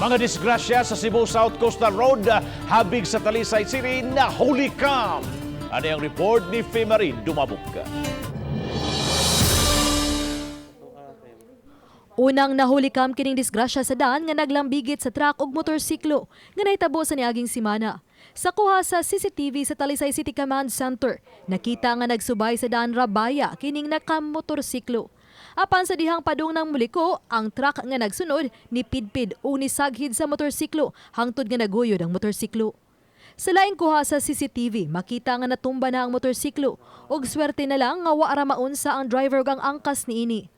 Mga disgrasya sa Cebu South Coastal Road, habig sa Talisay City na huli cam. Ano ang report ni Femari Dumabog? Unang nahuli kam kining disgrasya sa daan nga naglambigit sa truck ug motorsiklo nga nahitabo sa niaging simana. Sa kuha sa CCTV sa Talisay City Command Center, nakita nga nagsubay sa daan rabaya kining nakamotorsiklo. Apan sa dihang padung ng muliko, ang truck nga nagsunod ni pidpid o ni saghid sa motorsiklo hangtod nga naguyod ang motorsiklo. Sa laing kuha sa CCTV, makita nga natumba na ang motorsiklo ug swerte na lang nga wa ra maunsa ang driver gang angkas niini.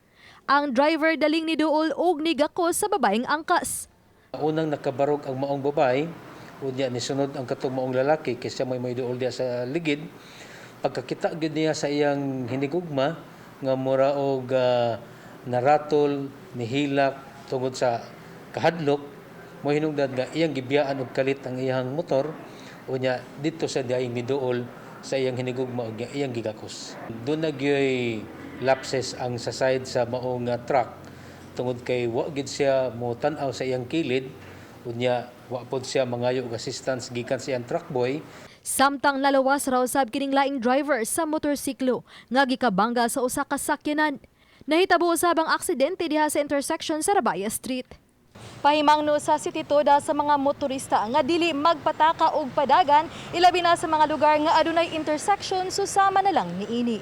Ang driver daling ni duol og nigakos sa babaeng angkas. Unang nakabarog ang maong babae, unya ni sunod ang katong maong lalaki kaysa may duol diya sa ligid. Pagkakita gyud niya sa iyang hinigugma nga mura og naratol, nihilak tungod sa kahadlok, mo hinungdan nga iyang gibiyaan og kalit ang iyang motor, unya dito sa diay niduol sa iyang hinigugma og iyang gigakos. Doon nagyoy lapses ang sa side sa maong truck tungod kay wa gid siya mo tan-aw sa iyang kilid, unya wa pod siya mangayo og assistance gikan sa iyang truck boy. Samtang lalawas raw sab kining laing driver sa motorsiklo nga gikabangga sa usa ka sakyanan. Nahitabo usab ang aksidente diha sa intersection sa Rabaya Street. Pahimangno sa City Toda sa mga motorista nga dili magpataka og padagan ilabi na sa mga lugar nga adunay intersection susama na lang niini.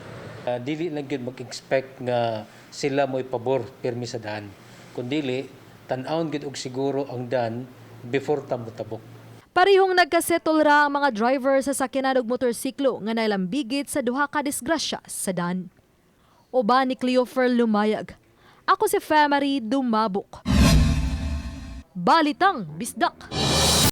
Dili lang yun mag-expect nga sila mo'y pabor pirmi sa daan. Kung dili, tan-aon gid og siguro ang daan before tamo-tabok. Parihong nagkasettle ra ang mga driver sa sakyanan ug motorsiklo nga nailambigit sa duha ka disgrasya sa daan. Uban ni Cleofer Lumayag. Ako si Femari Dumabok. Balitang Bisdak.